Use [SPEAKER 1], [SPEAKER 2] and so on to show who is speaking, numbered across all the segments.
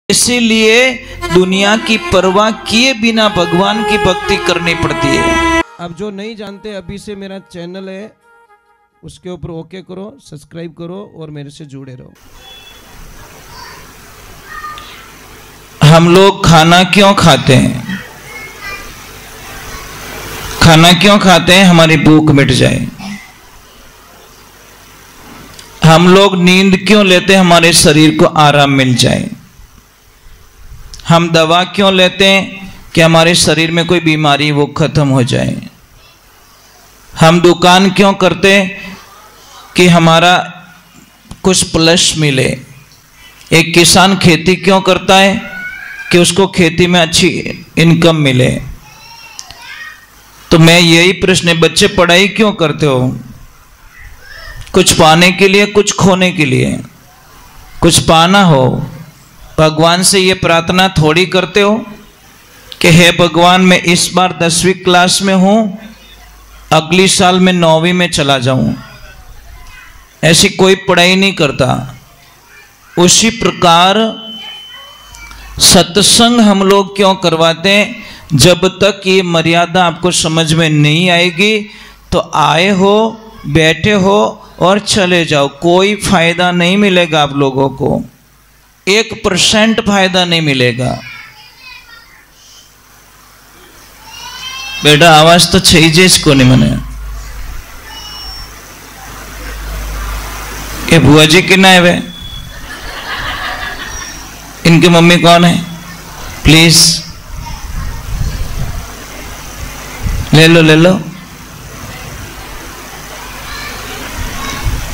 [SPEAKER 1] इसीलिए दुनिया की परवाह किए बिना भगवान की भक्ति करनी पड़ती है।
[SPEAKER 2] अब जो नहीं जानते, अभी से मेरा चैनल है, उसके ऊपर ओके करो, सब्सक्राइब करो और मेरे से जुड़े रहो।
[SPEAKER 1] हम लोग खाना क्यों खाते हैं? खाना क्यों खाते हैं? हमारी भूख मिट जाए। हम लोग नींद क्यों लेते हैं? हमारे शरीर को आराम मिल जाए। हम दवा क्यों लेते हैं? कि हमारे शरीर में कोई बीमारी वो खत्म हो जाए। हम दुकान क्यों करते हैं? कि हमारा कुछ प्लस मिले। एक किसान खेती क्यों करता है? कि उसको खेती में अच्छी इनकम मिले। तो मैं यही प्रश्न, बच्चे पढ़ाई क्यों करते हो? कुछ पाने के लिए, कुछ खोने के लिए। कुछ पाना हो, भगवान से ये प्रार्थना थोड़ी करते हो कि हे भगवान मैं इस बार 10वीं क्लास में हूं, अगली साल में 9वीं में चला जाऊं। ऐसी कोई पढ़ाई नहीं करता। उसी प्रकार सत्संग हम लोग क्यों करवाते हैं? जब तक ये मर्यादा आपको समझ में नहीं आएगी तो आए हो, बैठे हो और चले जाओ, कोई फायदा नहीं मिलेगा। आप लोगों को 1% फायदा नहीं मिलेगा। बेटा आवाज तो चाहिए इसको नहीं। मैंने ये बुआ जी कितना है वे? इनकी मम्मी कौन है? प्लीज ले लो ले लो।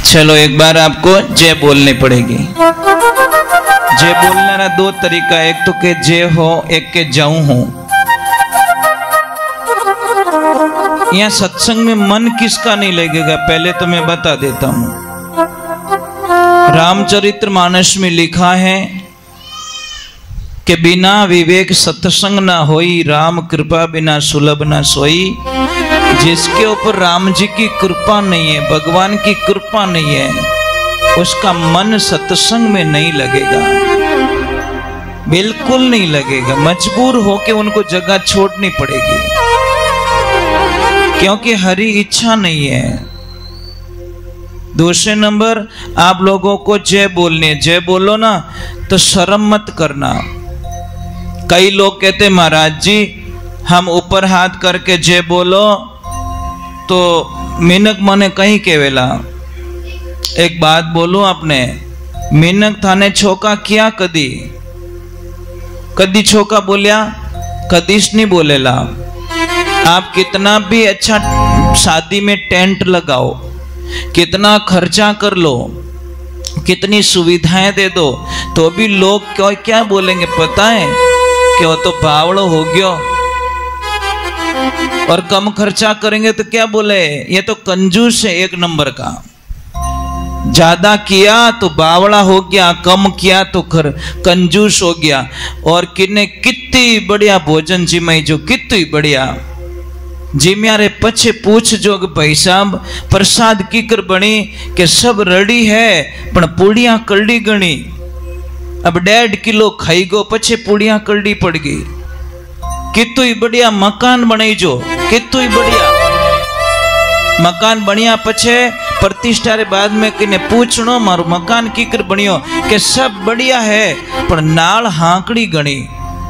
[SPEAKER 1] चलो एक बार आपको जय बोलनी पड़ेगी। जय बोलने का 2 तरीका, एक तो के जय हो, एक के जाऊं हो। यहां सत्संग में मन किसका नहीं लगेगा पहले तो मैं बता देता हूं। रामचरितमानस में लिखा है कि बिना विवेक सत्संग ना होई, राम कृपा बिना सुलभ ना सोई। जिसके ऊपर राम जी की कृपा नहीं है, भगवान की कृपा नहीं है, उसका मन सत्संग में नहीं लगेगा, बिल्कुल नहीं लगेगा। मजबूर होके उनको जगह छोड़नी पड़ेगी, क्योंकि हरी इच्छा नहीं है। दूसरे नंबर, आप लोगों को जय बोलनी है। जय बोलो ना तो शर्म मत करना। कई लोग कहते महाराज जी हम ऊपर हाथ करके जय बोलो तो मीनक मने कहीं केवेला। एक बात बोलूं आपने, मीनक थाने छोका किया कदी? कदी छोका बोलिया? कदीश नहीं बोलेला। आप कितना भी अच्छा शादी में टेंट लगाओ, कितना खर्चा कर लो, कितनी सुविधाएं दे दो, तो भी लोग क्या बोलेंगे पता है? कि वो तो बावड़ो हो गयो। और कम खर्चा करेंगे तो क्या बोले? ये तो कंजूस है 1 नंबर का। ज्यादा किया तो बावड़ा हो गया, कम किया तो कंजूस हो गया। और कितनी बढ़िया भोजन जिमाई जो, कितनी बढ़िया जिम्यारे पछे पूछ जो भाई साहब प्रसाद कीकर बनी के सब रेडी है पण पूड़ियां करड़ी गणी। अब 1.5 किलो खाई गो, पछे पूड़ियां करड़ी पड़ गई। कितु ही बढ़िया मकान बनाई जो, कितु ही बढ़िया मकान बनिया पछे प्रतिष्ठा रे बाद में किने पूछनो मारो मकान कीकर बनियो के सब बढ़िया है पर नाल हांकड़ी गणी।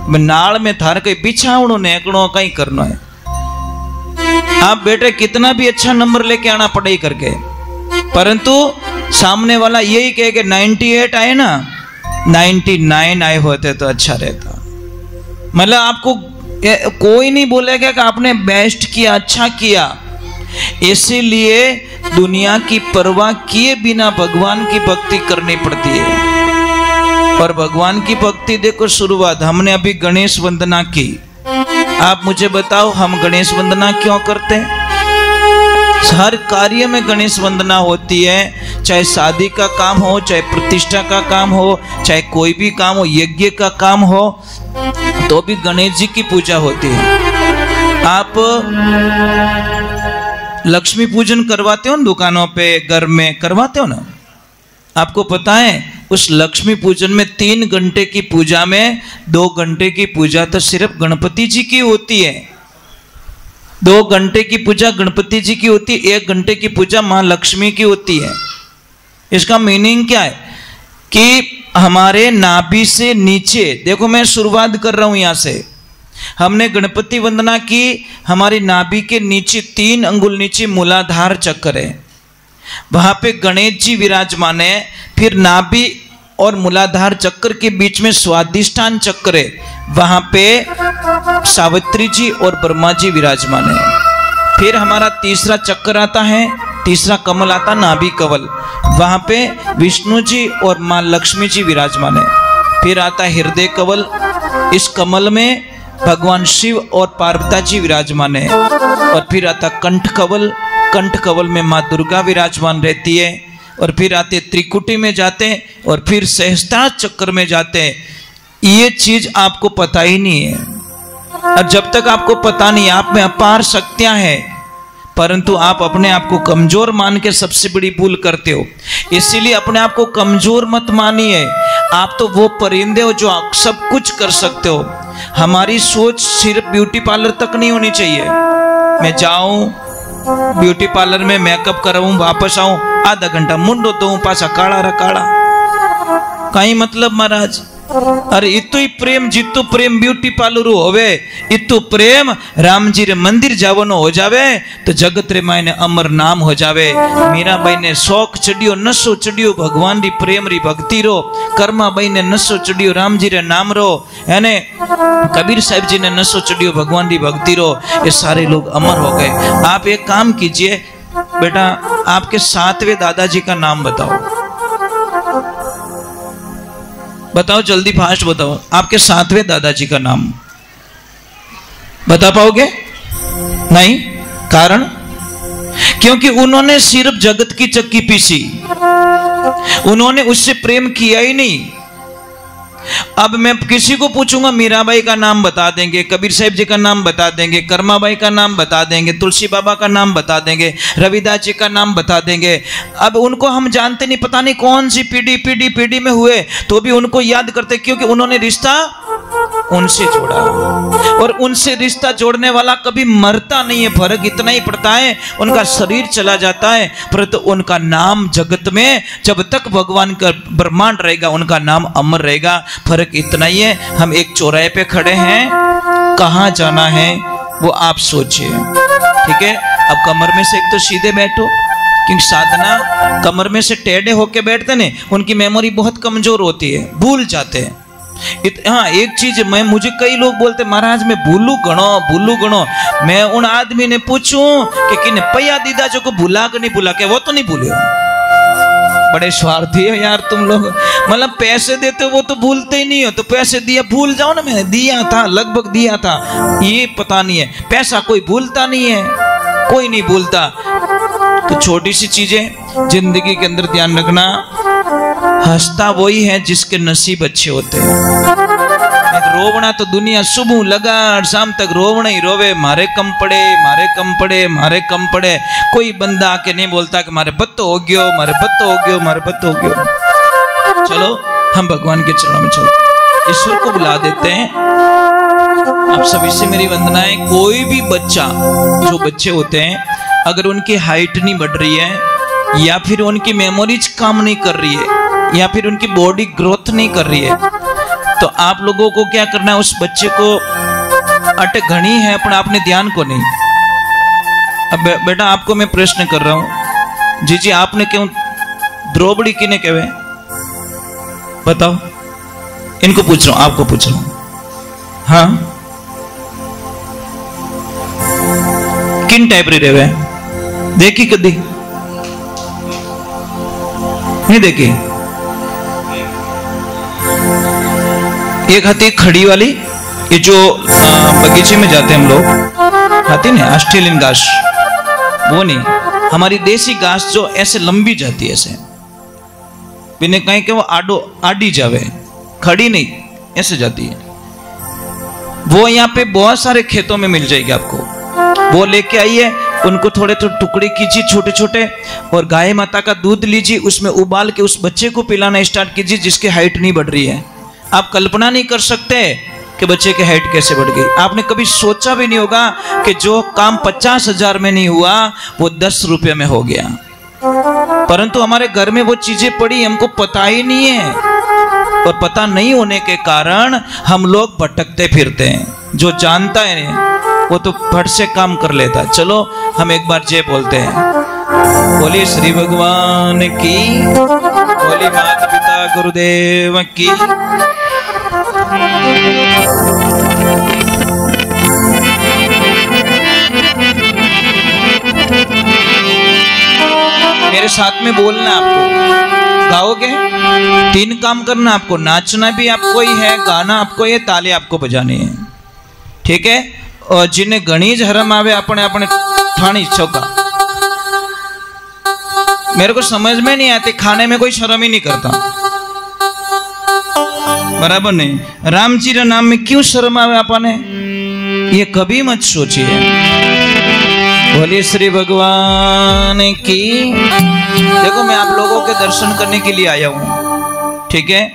[SPEAKER 1] नाल में थार कई बिछावणो नेकणो कई करनो है। आप बेटे कितना भी अच्छा नंबर लेके आना पढ़ाई करके, परंतु सामने वाला यही कहे कि 98 आए ना, 99 आए होते तो अच्छा रहता। मतलब आपको कोई नहीं बोलेगा कि आपने बेस्ट किया, अच्छा किया। इसीलिए दुनिया की परवाह किए बिना भगवान की भक्ति करनी पड़ती है। और भगवान की भक्ति देखो, शुरुआत हमने अभी गणेश वंदना की। आप मुझे बताओ हम गणेश वंदना क्यों करते हैं? हर कार्य में गणेश वंदना होती है, चाहे शादी का काम हो, चाहे प्रतिष्ठा का काम हो, चाहे कोई भी काम हो, यज्ञ का काम हो, तो भी गणेश जी की पूजा होती है। आप लक्ष्मी पूजन करवाते हो ना दुकानों पे, घर में करवाते हो ना? आपको पता है उस लक्ष्मी पूजन में 3 घंटे की पूजा में 2 घंटे की पूजा तो सिर्फ गणपति जी की होती है। 2 घंटे की पूजा गणपति जी की होती है, 1 घंटे की पूजा मां लक्ष्मी की होती है। इसका मीनिंग क्या है कि हमारे नाभि से नीचे, देखो मैं शुरुआत कर रहा हूं यहां से, हमने गणपति वंदना की, हमारी नाभि के नीचे 3 अंगुल नीचे मूलाधार चक्र है, वहां पे गणेश जी विराजमान है। फिर नाभि और मूलाधार चक्र के बीच में स्वादिष्ठान चक्र है, वहां पे सावित्री जी और ब्रह्मा जी विराजमान है। फिर हमारा तीसरा चक्र आता है, तीसरा कमल आता नाभि कमल, वहां पे विष्णु जी और मां लक्ष्मी जी विराजमान है। फिर आता हृदय कमल, इस कमल में भगवान शिव और पार्वती जी विराजमान है। और फिर आता कंठ कमल, कंठ कमल में मां दुर्गा विराजमान रहती है। और फिर आते त्रिकुटी में जाते हैं और फिर सहस्त्रार चक्र में जाते हैं। ये चीज आपको पता ही नहीं है, और जब तक आपको पता नहीं, आप में अपार शक्तियां हैं, परंतु आप अपने आप को कमजोर मान के सबसे बड़ी भूल करते हो। इसीलिए अपने आप को कमजोर मत मानिए, आप तो वो परिंदे हो जो आप सब कुछ कर सकते हो। हमारी सोच सिर्फ ब्यूटी पार्लर तक नहीं होनी चाहिए। मैं जाऊं ब्यूटी पार्लर में मेकअप कराऊं, वापस आऊं, आधा घंटा मुंडो तो पासा काला रा काला, कहीं मतलब महाराज। अरे इतो ही प्रेम, जितो प्रेम ब्यूटी पार्लर होवे, इतो प्रेम राम जी रे मंदिर जावनो हो जावे तो जगत रे मायने अमर नाम हो जावे। मीरा बाई ने शौक चढ़ियो, नशो चढ़ियो भगवान री प्रेम री भक्ति रो, कर्मा बाई ने नशो चढ़ियो राम जी रे नाम रो, है ने कबीर साहिब जी ने नशो चढ़ियो भगवान री भक्ति रो। ये सारे लोग अमर हो गए। आप एक काम कीजिए बेटा, आपके 7वें दादाजी का नाम बताओ, बताओ जल्दी, फास्ट बताओ, आपके 7वें दादाजी का नाम बता पाओगे? नहीं, कारण क्योंकि उन्होंने सिर्फ जगत की चक्की पीसी, उन्होंने उससे प्रेम किया ही नहीं। अब मैं किसी को पूछूंगा, मीराबाई का नाम बता देंगे, कबीर साहिब जी का नाम बता देंगे, कर्माबाई का नाम बता देंगे, तुलसी बाबा का नाम बता देंगे, रविदास जी का नाम बता देंगे। अब उनको हम जानते नहीं, पता नहीं कौन सी पीढ़ी में हुए, तो भी उनको याद करते, क्योंकि उन्होंने रिश्ता उनसे जोड़ा, और उनसे रिश्ता जोड़ने वाला कभी मरता नहीं है। फर्क इतना ही पड़ता है, उनका शरीर चला जाता है, परंतु उनका नाम जगत में जब तक भगवान का ब्रह्मांड रहेगा उनका नाम अमर रहेगा। फर्क इतना ही है। हम एक चौराहे पे खड़े हैं, कहाँ जाना है वो आप सोचिए, ठीक है? अब कमर में से एक तो सीधे बैठो, क्योंकि साधना कमर में से टेढ़े होके बैठते ने, उनकी मेमोरी बहुत कमजोर होती है, भूल जाते हैं। हाँ, एक चीज मुझे कई लोग बोलते महाराज मैं भूलू गणो। मैं उन आदमी ने पूछूं कि किने पैया दीदा जो को भूला कि नहीं भूला, के वो तो नहीं भूले। बड़े स्वार्थी है यार तुम लोग, मतलब पैसे देते हो वो तो भूलते ही नहीं हो, तो पैसे दिया भूल जाओ ना, मैंने दिया था, लगभग दिया था, ये पता नहीं है। पैसा कोई भूलता नहीं है, कोई नहीं भूलता। तो छोटी सी चीजें जिंदगी के अंदर ध्यान रखना, हंसता वही है जिसके नसीब अच्छे होते हैं। रोवना तो दुनिया सुबह लगा शाम तक रोवना ही रोवे, मारे कम पड़े। कोई बंदा आके नहीं बोलता कि मारे बत्तो हो गयो। चलो हम भगवान के चरणों में चलो, ईश्वर को बुला देते हैं। आप सभी से मेरी वंदनाएं। कोई भी बच्चा, जो बच्चे होते हैं, अगर उनकी हाइट नहीं बढ़ रही है, या फिर उनकी मेमोरीज काम नहीं कर रही है, या फिर उनकी बॉडी ग्रोथ नहीं कर रही है, तो आप लोगों को क्या करना है, उस बच्चे को अटक घनी है अपना, आपने ध्यान को नहीं। अब बेटा आपको मैं प्रश्न कर रहा हूं, जी आपने क्यों द्रौपदी किने कहे, बताओ? इनको पूछ रहा हूं, आपको पूछ रहा हूं। हाँ, किन टाइप री रेवे देखी कदी नहीं देखी? एक हाथी खड़ी वाली, ये जो बगीचे में जाते हम लोग, हाथी नहीं, ऑस्ट्रेलियन घास वो नहीं, हमारी देसी घास जो ऐसे लंबी जाती है, ऐसे बिना कहीं के वो आडी जावे, खड़ी नहीं, ऐसे जाती है। वो यहाँ पे बहुत सारे खेतों में मिल जाएगी आपको, वो लेके आइए उनको थोड़े थोड़े टुकड़े कीजिए छोटे छोटे, और गाय माता का दूध लीजिए, उसमें उबाल के उस बच्चे को पिलाना स्टार्ट कीजिए जिसकी हाइट नहीं बढ़ रही है। आप कल्पना नहीं कर सकते कि बच्चे की हाइट कैसे बढ़ गई। आपने कभी सोचा भी नहीं होगा कि जो काम 50,000 में नहीं हुआ वो 10 रुपये में हो गया। परंतु हमारे घर में वो चीजें पड़ी, हमको पता ही नहीं है, और पता नहीं होने के कारण हम लोग भटकते फिरते हैं। जो जानता है वो तो फट से काम कर लेता है। चलो हम एक बार जय बोलते हैं। बोलिए श्री भगवान की, बोलिए माता पिता गुरुदेव की। मेरे साथ में बोलना आपको, गाओगे? 3 काम करना आपको, नाचना भी आपको ही है, गाना आपको ही है, ताली आपको बजानी है, ठीक है? और जिन्हें घनी शर्म आवे अपने अपने ठाणी चौका। मेरे को समझ में नहीं आती, खाने में कोई शर्म ही नहीं करता, बराबर नहीं? राम जी रे नाम में क्यों शर्म आवे अपने, ये कभी मत सोचिए। बोलिए श्री भगवान की। देखो मैं आप लोगों के दर्शन करने के लिए आया हूं, ठीक है?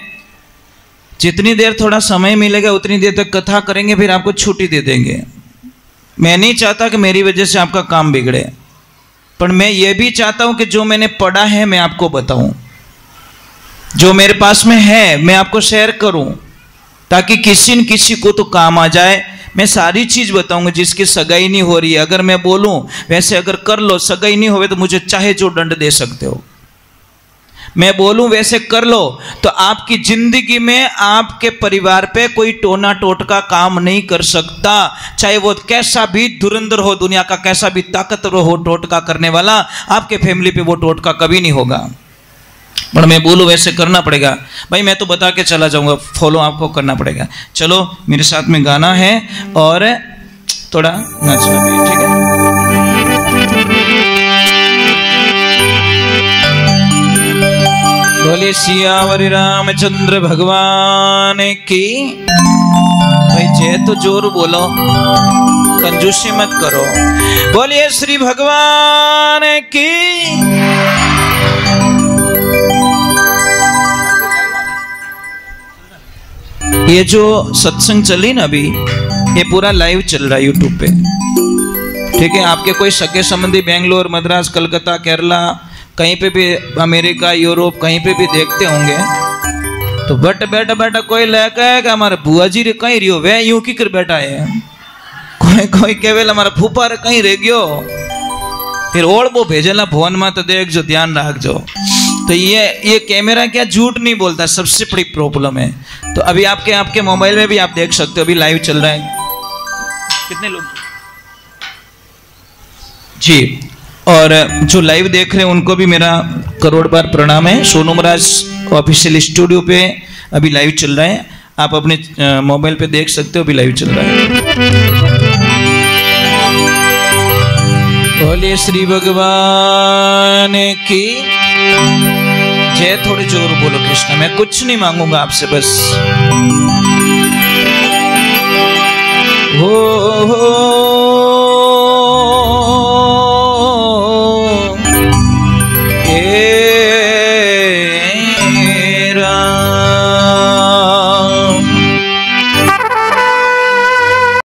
[SPEAKER 1] जितनी देर थोड़ा समय मिलेगा उतनी देर तक कथा करेंगे, फिर आपको छुट्टी दे देंगे। मैं नहीं चाहता कि मेरी वजह से आपका काम बिगड़े, पर मैं ये भी चाहता हूं कि जो मैंने पढ़ा है मैं आपको बताऊं, जो मेरे पास में है मैं आपको शेयर करूं, ताकि किसी न किसी को तो काम आ जाए। मैं सारी चीज बताऊंगा जिसकी सगाई नहीं हो रही है। अगर मैं बोलूं वैसे अगर कर लो, सगाई नहीं होवे तो मुझे चाहे जो दंड दे सकते हो। मैं बोलूं वैसे कर लो तो आपकी जिंदगी में आपके परिवार पे कोई टोना टोटका काम नहीं कर सकता, चाहे वो कैसा भी धुरंधर हो, दुनिया का कैसा भी ताकतवर हो टोटका करने वाला, आपके फैमिली पे वो टोटका कभी नहीं होगा। पर मैं बोलूं वैसे करना पड़ेगा भाई, मैं तो बता के चला जाऊंगा, फॉलो आपको करना पड़ेगा। चलो मेरे साथ में गाना है और थोड़ा नाचना भी, ठीक है? बोले सियावर रामचंद्र भगवान की। भाई जय तो जोर बोलो, कंजूसी मत करो। बोलिए श्री भगवान की। ये जो सत्संग चली ना अभी, ये पूरा लाइव चल रहा है यूट्यूब पे, ठीक है? आपके कोई सगे संबंधी बेंगलोर, मद्रास, कलकत्ता, केरला, कहीं पे भी, अमेरिका, यूरोप, कहीं पे भी देखते होंगे, तो बट बैठा बैठा कोई लेकर है कि हमारे बुआ जी रे कहीं रियो वे यूं की कर बैठा है, कोई कोई केवल हमारा फूफा रे कहीं रह गयो, फिर और वो भेजेला फोन में तो देख जो, ध्यान रख जो। तो ये कैमरा क्या झूठ नहीं बोलता, सबसे बड़ी प्रॉब्लम है। तो अभी आपके मोबाइल में भी आप देख सकते हो, अभी लाइव चल रहा है। कितने लोग जी, और जो लाइव देख रहे हैं उनको भी मेरा करोड़ बार प्रणाम है। सोनू महाराज ऑफिशियल स्टूडियो पे अभी लाइव चल रहा है, आप अपने मोबाइल पे देख सकते हो, अभी लाइव चल रहा है। बोलिए श्री भगवान की जय। थोड़ी जोर बोलो कृष्णा, मैं कुछ नहीं मांगूंगा आपसे, बस हो